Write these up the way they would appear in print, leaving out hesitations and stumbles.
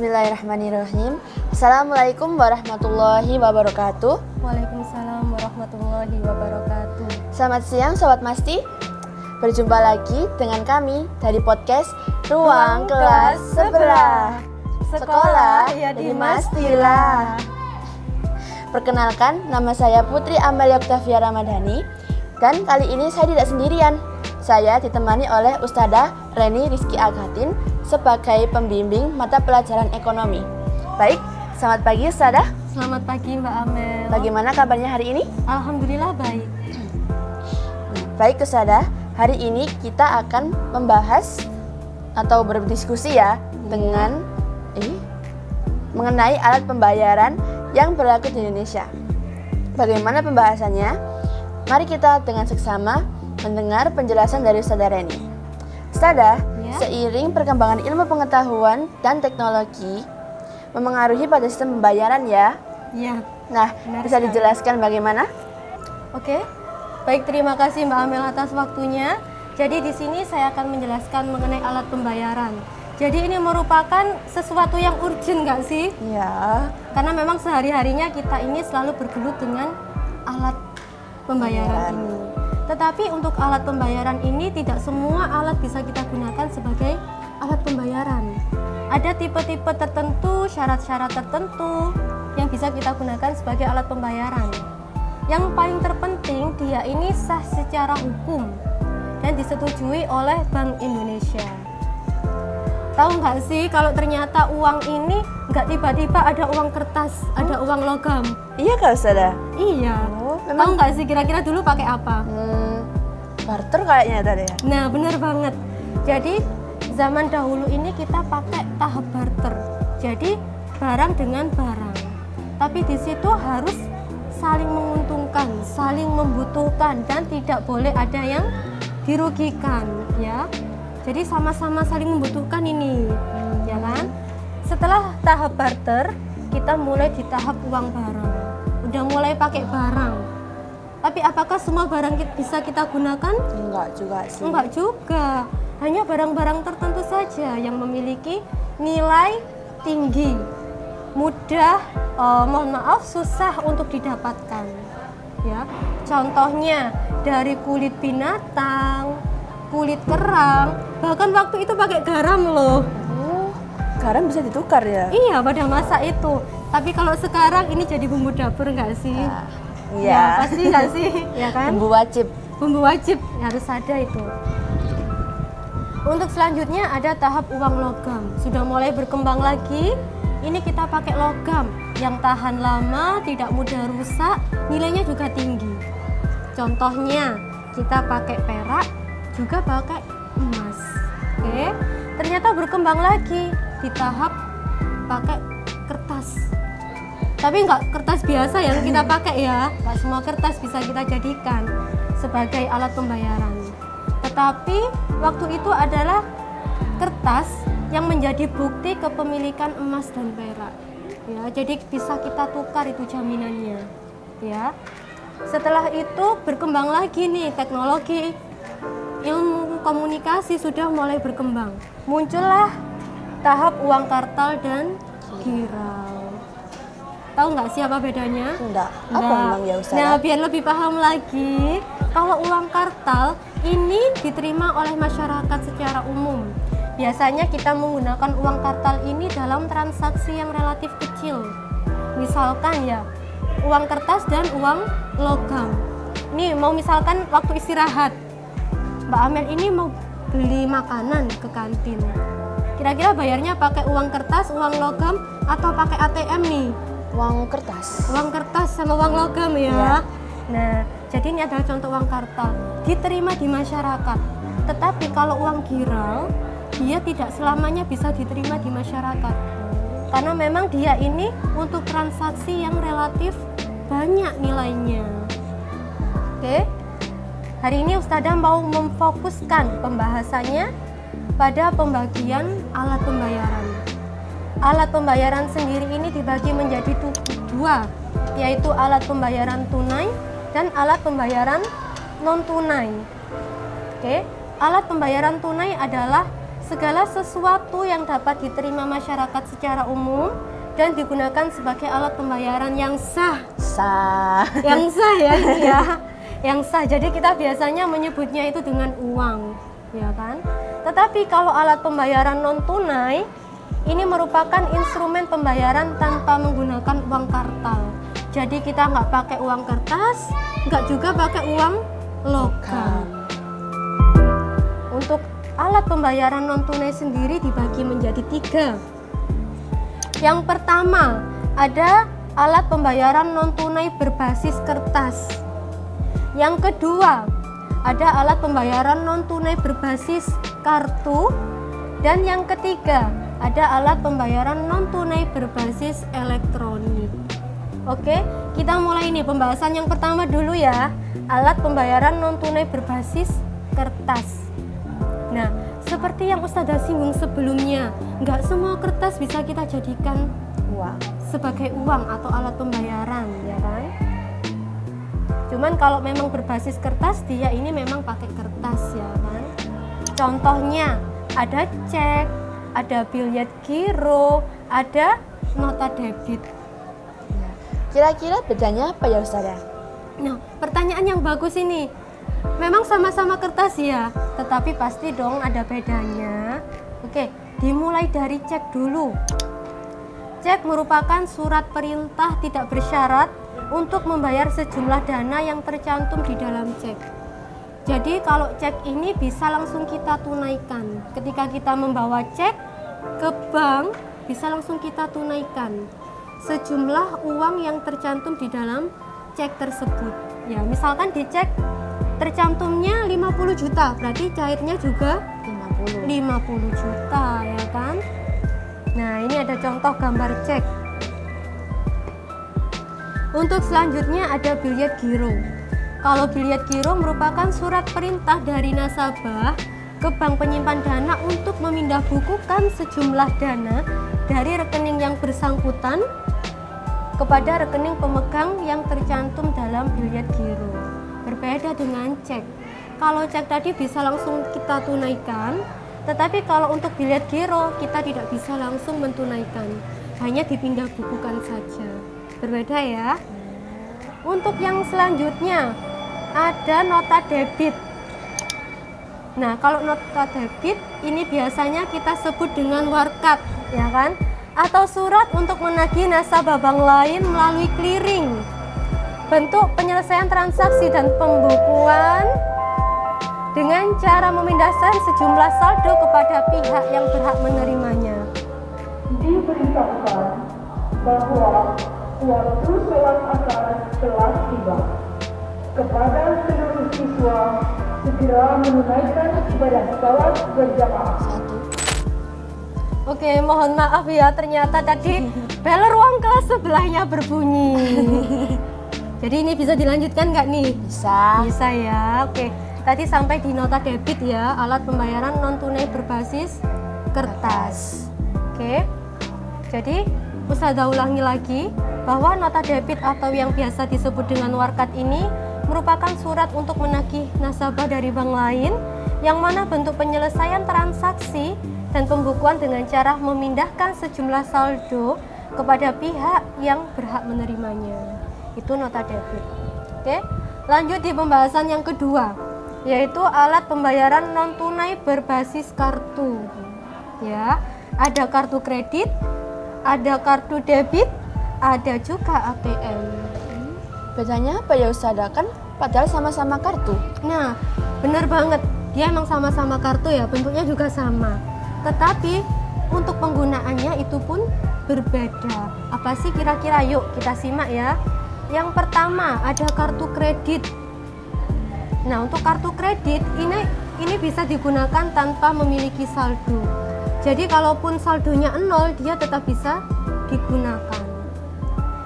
Bismillahirrahmanirrahim. Assalamualaikum warahmatullahi wabarakatuh. Waalaikumsalam warahmatullahi wabarakatuh. Selamat siang Sobat Masti. Berjumpa lagi dengan kami dari podcast Ruang Kelas Sebelah. Sekolah ya di Mastilah. Perkenalkan, nama saya Putri Amalia Octavia Ramadhani. Dan kali ini saya tidak sendirian. Saya ditemani oleh Ustadzah Reni Rizky Agatin sebagai pembimbing mata pelajaran ekonomi. Baik, selamat pagi Ustadzah. Selamat pagi Mbak Amel. Bagaimana kabarnya hari ini? Alhamdulillah baik. Baik Ustadzah, hari ini kita akan membahas atau berdiskusi ya dengan mengenai alat pembayaran yang berlaku di Indonesia. Bagaimana pembahasannya? Mari kita dengan seksama mendengar penjelasan dari Ustadzah Reni. Ustadzah, seiring perkembangan ilmu pengetahuan dan teknologi memengaruhi pada sistem pembayaran ya. Iya. Nah, bisa dijelaskan bagaimana? Oke. Baik, terima kasih Mbak Amel atas waktunya. Jadi di sini saya akan menjelaskan mengenai alat pembayaran. Jadi ini merupakan sesuatu yang urgent nggak sih? Ya. Karena memang sehari-harinya kita ini selalu bergelut dengan alat pembayaran ini. Tetapi untuk alat pembayaran ini tidak semua alat bisa kita gunakan sebagai alat pembayaran. Ada tipe-tipe tertentu, syarat-syarat tertentu yang bisa kita gunakan sebagai alat pembayaran. Yang paling terpenting, dia ini sah secara hukum dan disetujui oleh Bank Indonesia. Tahu nggak sih kalau ternyata uang ini nggak tiba-tiba ada uang kertas, ada uang logam? Iya Kak Ustadzah? Iya. Tahu nggak sih kira-kira dulu pakai apa? Barter kayaknya tadi ya? Nah bener banget. Jadi zaman dahulu ini kita pakai tahap barter. Jadi barang dengan barang. Tapi di situ harus saling menguntungkan, saling membutuhkan dan tidak boleh ada yang dirugikan ya. Jadi sama-sama saling membutuhkan ini, ya kan? Setelah tahap barter, kita mulai di tahap uang barang. Udah mulai pakai barang. Tapi apakah semua barang bisa kita gunakan? Enggak juga sih. Enggak juga. Hanya barang-barang tertentu saja yang memiliki nilai tinggi. Mudah, mohon maaf, susah untuk didapatkan. Ya. Contohnya dari kulit binatang, kulit kerang, bahkan waktu itu pakai garam loh. Garam bisa ditukar ya? Iya, pada masa itu. Tapi kalau sekarang ini jadi bumbu dapur nggak sih? Iya. Ya, pasti nggak sih? Ya kan? Bumbu wajib. Bumbu wajib, harus ada itu. Untuk selanjutnya ada tahap uang logam. Sudah mulai berkembang lagi. Ini kita pakai logam yang tahan lama, tidak mudah rusak, nilainya juga tinggi. Contohnya, kita pakai perak, juga pakai emas. Oke. Ternyata berkembang lagi di tahap pakai kertas. Tapi nggak kertas biasa yang kita pakai ya. Nggak semua kertas bisa kita jadikan sebagai alat pembayaran. Tetapi waktu itu adalah kertas yang menjadi bukti kepemilikan emas dan perak. Ya, jadi bisa kita tukar itu jaminannya. Ya. Setelah itu berkembang lagi nih teknologi. Ilmu komunikasi sudah mulai berkembang. Muncullah tahap uang kartal dan giral. Tahu nggak sih apa bedanya? Enggak. Apa memang ya Ustazah? Nah, biar lebih paham lagi, kalau uang kartal ini diterima oleh masyarakat secara umum. Biasanya kita menggunakan uang kartal ini dalam transaksi yang relatif kecil. Misalkan ya, uang kertas dan uang logam. Nih, mau misalkan waktu istirahat, Mbak Amel ini mau beli makanan ke kantin. Kira-kira bayarnya pakai uang kertas, uang logam, atau pakai ATM nih? Uang kertas. Uang kertas sama uang logam ya. Nah, jadi ini adalah contoh uang kartal. Diterima di masyarakat. Tetapi kalau uang giral, dia tidak selamanya bisa diterima di masyarakat. Karena memang dia ini untuk transaksi yang relatif banyak nilainya. Oke. Hari ini Ustadzah mau memfokuskan pembahasannya pada pembagian alat pembayaran. Alat pembayaran sendiri ini dibagi menjadi dua, yaitu alat pembayaran tunai dan alat pembayaran non tunai. Oke, alat pembayaran tunai adalah segala sesuatu yang dapat diterima masyarakat secara umum dan digunakan sebagai alat pembayaran yang sah. Sah. Yang sah ya ini ya. Yang sah. Jadi kita biasanya menyebutnya itu dengan uang, ya kan? Tetapi kalau alat pembayaran non tunai ini merupakan instrumen pembayaran tanpa menggunakan uang kartal. Jadi kita nggak pakai uang kertas, nggak juga pakai uang logam. Untuk alat pembayaran non tunai sendiri dibagi menjadi 3. Yang pertama ada alat pembayaran non tunai berbasis kertas. Yang kedua ada alat pembayaran non tunai berbasis kartu. Dan yang ketiga ada alat pembayaran non tunai berbasis elektronik. Oke, kita mulai nih pembahasan yang pertama dulu ya. Alat pembayaran non tunai berbasis kertas. Nah, seperti yang Ustazah singgung sebelumnya, nggak semua kertas bisa kita jadikan Uang. sebagai uang atau alat pembayaran, ya kan? Cuman kalau memang berbasis kertas, dia ini memang pakai kertas, ya kan? Contohnya, ada cek, ada biljet giro, ada nota debit. Kira-kira bedanya apa ya Ustazah? Nah, pertanyaan yang bagus ini. Memang sama-sama kertas ya, tetapi pasti dong ada bedanya. Oke, dimulai dari cek dulu. Cek merupakan surat perintah tidak bersyarat untuk membayar sejumlah dana yang tercantum di dalam cek. Jadi kalau cek ini bisa langsung kita tunaikan. Ketika kita membawa cek ke bank, bisa langsung kita tunaikan sejumlah uang yang tercantum di dalam cek tersebut. Ya, misalkan di cek tercantumnya 50 juta, berarti cairnya juga 50 juta, ya kan? Nah, ini ada contoh gambar cek. Untuk selanjutnya ada biljet giro. Kalau biljet giro merupakan surat perintah dari nasabah ke bank penyimpan dana untuk memindah bukukan sejumlah dana dari rekening yang bersangkutan kepada rekening pemegang yang tercantum dalam biljet giro. Berbeda dengan cek. Kalau cek tadi bisa langsung kita tunaikan, tetapi kalau untuk biljet giro kita tidak bisa langsung mentunaikan, hanya dipindah bukukan saja. Berbeda ya. Untuk yang selanjutnya ada nota debit. Nah, kalau nota debit ini biasanya kita sebut dengan warkat, ya kan? Atau surat untuk menagih nasabah bank lain melalui clearing. Bentuk penyelesaian transaksi dan pembukuan dengan cara memindahkan sejumlah saldo kepada pihak yang berhak menerimanya. Diberitahukan bahwa waktu sholat asar telah tiba. Kepada seluruh siswa segera menunaikan ibadah sholat berjamaah. Oke, mohon maaf ya, ternyata tadi bel ruang kelas sebelahnya berbunyi. Jadi ini bisa dilanjutkan nggak nih? Bisa. Bisa ya. Oke, tadi sampai di nota debit ya, alat pembayaran non tunai berbasis kertas. Oke, jadi Ustazah ulangi lagi bahwa nota debit atau yang biasa disebut dengan warkat ini merupakan surat untuk menagih nasabah dari bank lain yang mana bentuk penyelesaian transaksi dan pembukuan dengan cara memindahkan sejumlah saldo kepada pihak yang berhak menerimanya. Itu nota debit. Oke, lanjut di pembahasan yang kedua, yaitu alat pembayaran non tunai berbasis kartu. Ya, ada kartu kredit, ada kartu debit, ada juga ATM. Bedanya apa ya Ustazah? Kan padahal sama-sama kartu. Nah, bener banget. Dia emang sama-sama kartu ya, bentuknya juga sama. Tetapi untuk penggunaannya itu pun berbeda. Apa sih kira-kira? Yuk kita simak ya. Yang pertama ada kartu kredit. Nah, untuk kartu kredit ini bisa digunakan tanpa memiliki saldo. Jadi kalaupun saldonya 0, dia tetap bisa digunakan.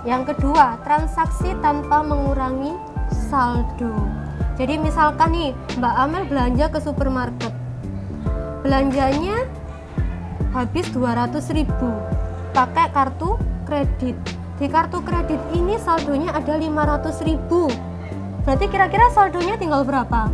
Yang kedua, transaksi tanpa mengurangi saldo. Jadi misalkan nih, Mbak Amel belanja ke supermarket. Belanjanya habis 200.000 pakai kartu kredit. Di kartu kredit ini saldonya ada 500.000. Berarti kira-kira saldonya tinggal berapa?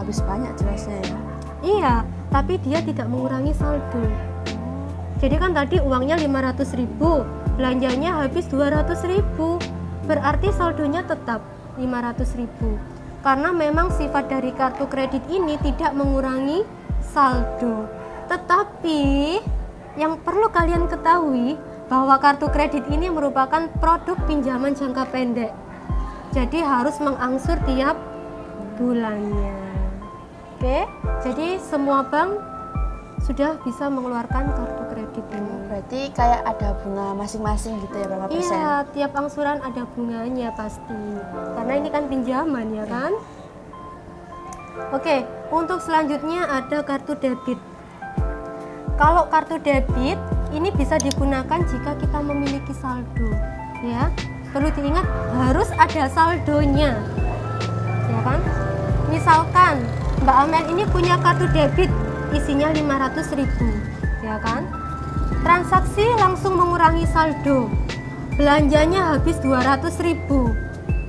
Habis banyak jelasnya ya. Iya, tapi dia tidak mengurangi saldo. Jadi kan tadi uangnya 500.000, belanjanya habis 200.000, berarti saldonya tetap 500.000. Karena memang sifat dari kartu kredit ini tidak mengurangi saldo. Tetapi yang perlu kalian ketahui bahwa kartu kredit ini merupakan produk pinjaman jangka pendek. Jadi harus mengangsur tiap bulannya. Oke, jadi semua bank sudah bisa mengeluarkan kartu kredit ini. Berarti kayak ada bunga masing-masing gitu ya, berapa persen? Iya, tiap angsuran ada bunganya pasti. Karena ini kan pinjaman ya kan? Oke, untuk selanjutnya ada kartu debit. Kalau kartu debit ini bisa digunakan jika kita memiliki saldo, ya. Perlu diingat harus ada saldonya. Ya kan? Misalkan Mbak Amel ini punya kartu debit isinya 500.000, ya kan? Transaksi langsung mengurangi saldo. Belanjanya habis 200.000.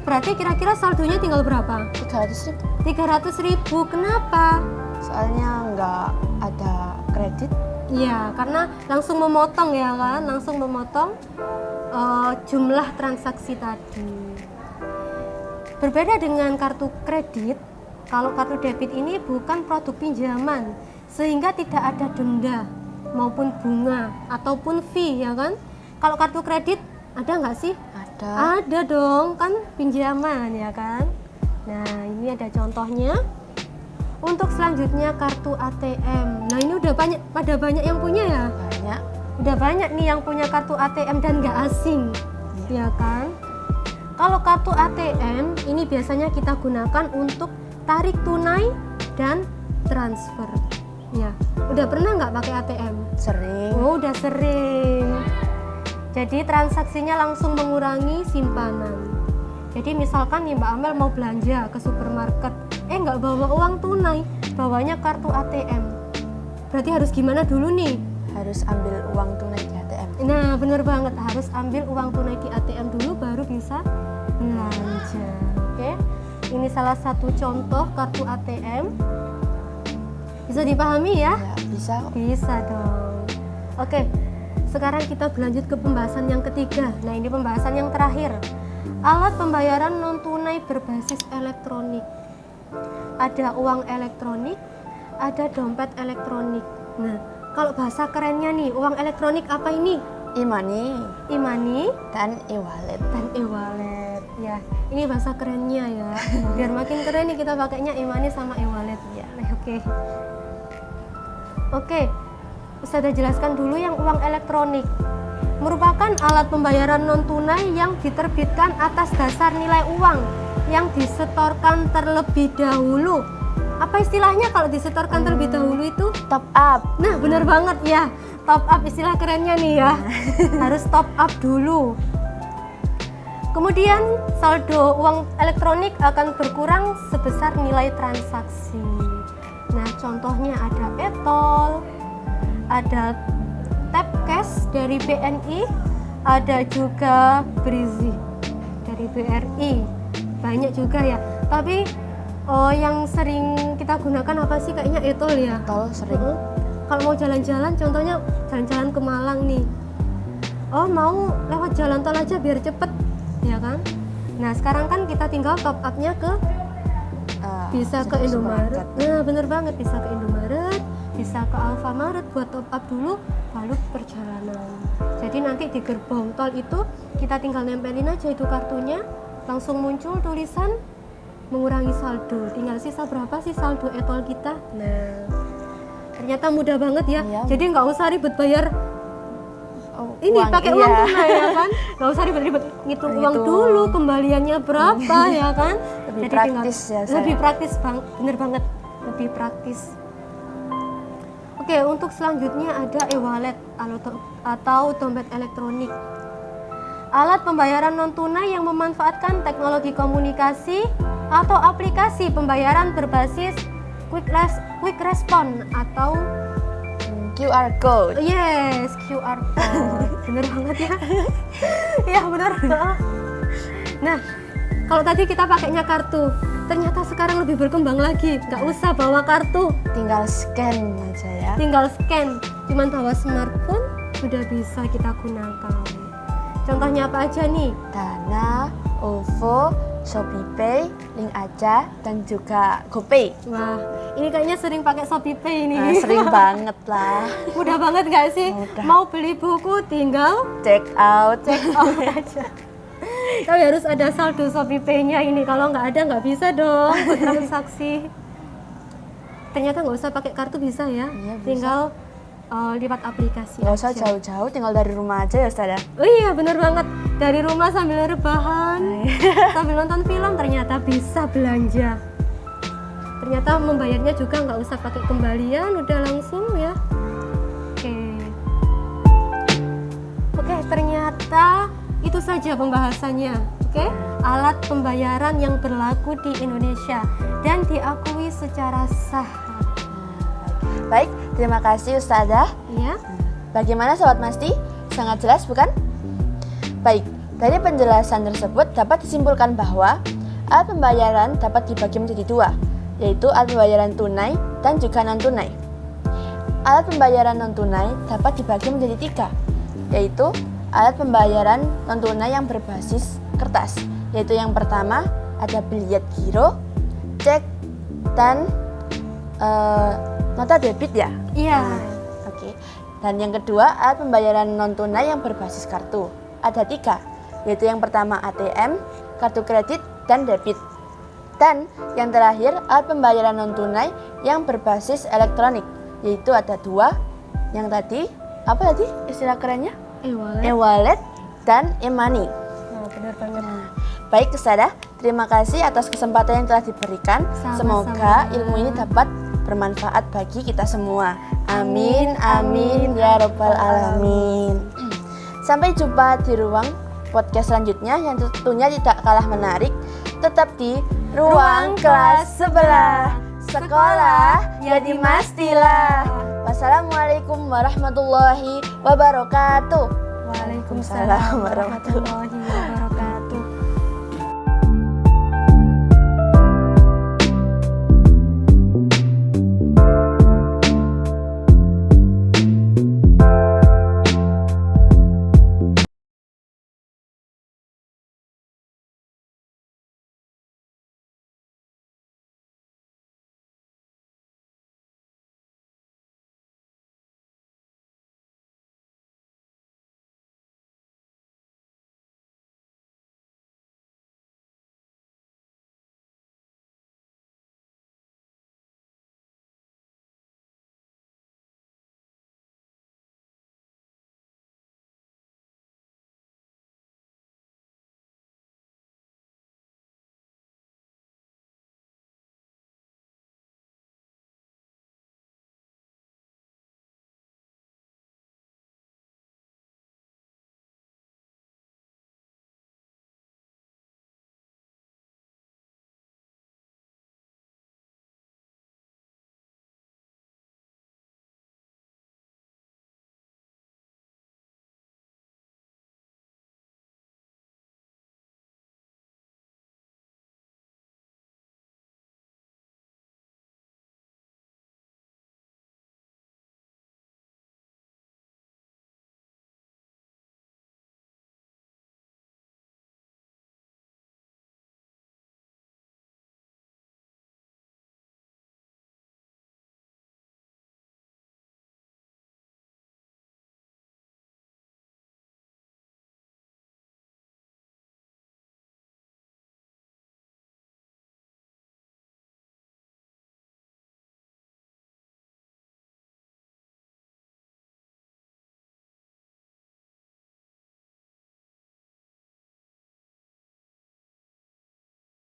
Berarti kira-kira saldonya tinggal berapa? 300.000. 300.000. Kenapa? Soalnya nggak ada kredit. Iya, karena langsung memotong ya kan? Langsung memotong jumlah transaksi tadi. Berbeda dengan kartu kredit, kalau kartu debit ini bukan produk pinjaman, sehingga tidak ada denda maupun bunga ataupun fee ya kan. Kalau kartu kredit ada nggak sih? Ada dong, kan pinjaman ya kan. Nah ini ada contohnya. Untuk selanjutnya kartu ATM. Nah ini udah banyak yang punya ya. Banyak. Udah banyak nih yang punya kartu ATM dan nggak asing ya kan. Kalau kartu ATM ini biasanya kita gunakan untuk tarik tunai dan transfer. Ya, udah pernah nggak pakai ATM? Sering. Oh, udah sering. Jadi transaksinya langsung mengurangi simpanan. Jadi misalkan nih Mbak Amel mau belanja ke supermarket, nggak bawa uang tunai, bawanya kartu ATM. Berarti harus gimana dulu nih? Harus ambil uang tunai di ATM. Nah, bener banget, harus ambil uang tunai di ATM dulu baru bisa belanja. Oke, ini salah satu contoh kartu ATM. Bisa dipahami ya? Ya, bisa. Bisa dong. Oke, sekarang kita berlanjut ke pembahasan yang ketiga. Nah, ini pembahasan yang terakhir. Alat pembayaran non tunai berbasis elektronik. Ada uang elektronik, ada dompet elektronik. Nah, kalau bahasa kerennya nih, uang elektronik apa ini? E-money E-money dan e-wallet. dan e-wallet. Ya, ini bahasa kerennya ya. Biar makin keren nih kita pakainya e-money sama e-wallet ya. Oke. Oke, Ustazah jelaskan dulu yang uang elektronik. Merupakan alat pembayaran non-tunai yang diterbitkan atas dasar nilai uang yang disetorkan terlebih dahulu. Apa istilahnya kalau disetorkan terlebih dahulu itu? Top up. Nah, benar banget ya. Top up istilah kerennya nih ya. Harus top up dulu. Kemudian saldo uang elektronik akan berkurang sebesar nilai transaksi. Nah, contohnya ada e-tol, ada tap cash dari BNI, ada juga Brizi dari BRI. Banyak juga ya. Tapi yang sering kita gunakan apa sih? Kayaknya e-tol ya. E-tol sering. Kalau mau jalan-jalan, contohnya jalan-jalan ke Malang nih. Oh, mau lewat jalan tol aja biar cepet, ya kan? Nah, sekarang kan kita tinggal top up-nya ke bisa ke Indomaret. Nah, bener banget, bisa ke Indomaret, bisa ke Alfamaret buat top up dulu, lalu perjalanan. Jadi nanti di gerbong tol itu kita tinggal nempelin aja itu kartunya, langsung muncul tulisan mengurangi saldo. Tinggal sisa berapa sih saldo e-tol kita. Nah, ternyata mudah banget ya. Iya. Jadi nggak usah ribet bayar ini uang, pakai uang tunai ya kan, nggak usah ribet-ribet ngitung uang dulu, kembaliannya berapa ya kan. Lebih Jadi praktis ya, lebih praktis bener banget, lebih praktis. Oke, untuk selanjutnya ada e-wallet atau dompet elektronik. Alat pembayaran non tunai yang memanfaatkan teknologi komunikasi atau aplikasi pembayaran berbasis quick response atau QR code. yes, QR code. Bener banget ya. Iya bener. Nah, Kalau tadi kita pakainya kartu, ternyata sekarang lebih berkembang lagi. Nggak usah bawa kartu, Tinggal scan aja ya. tinggal scan. Cuman bawa smartphone sudah bisa kita gunakan. Contohnya apa aja nih? Dana, OVO, ShopeePay, Link Aja, dan juga GoPay. Wah, ini kayaknya sering pakai ShopeePay ini. Nah, sering banget lah. Mudah banget nggak sih? Mudah. Mau beli buku tinggal Check out. aja. Tapi harus ada saldo ShopeePay-nya ini. Kalau nggak ada nggak bisa dong bertransaksi. Ternyata nggak usah pakai kartu bisa ya. Iya, bisa. Tinggal lewat aplikasi. Nggak usah aja. jauh-jauh, tinggal dari rumah aja ya Ustazah. Oh iya bener banget, dari rumah sambil rebahan, sambil nonton film ternyata bisa belanja. Ternyata membayarnya juga nggak usah pakai kembalian, udah langsung ya. Oke, ternyata itu saja pembahasannya. Oke, alat pembayaran yang berlaku di Indonesia dan diakui secara sah. Baik, terima kasih Ustazah. Ya, Bagaimana Sobat Masti? Sangat jelas bukan? Baik, dari penjelasan tersebut dapat disimpulkan bahwa alat pembayaran dapat dibagi menjadi dua, yaitu alat pembayaran tunai dan juga non-tunai. Alat pembayaran non-tunai dapat dibagi menjadi tiga, yaitu alat pembayaran non-tunai yang berbasis kertas, yaitu yang pertama ada biliet giro, cek, dan nota debit ya. iya. Oke. Dan yang kedua, alat pembayaran non-tunai yang berbasis kartu. Ada tiga, yaitu yang pertama ATM, kartu kredit, dan debit. Dan yang terakhir, alat pembayaran non-tunai yang berbasis elektronik, yaitu ada dua, yang tadi, apa tadi istilah kerennya? Wallet. E-wallet dan e-money. Nah, benar banget. Baik Ustazah, terima kasih atas kesempatan yang telah diberikan. Sama-sama. Semoga ilmu ini dapat bermanfaat bagi kita semua. Amin, amin, ya robbal alamin. Sampai jumpa di ruang podcast selanjutnya yang tentunya tidak kalah menarik. Tetap di ruang kelas sebelah. Sekolah jadi mestilah. Wassalamualaikum warahmatullahi wabarakatuh. Waalaikumsalam warahmatullahi wabarakatuh.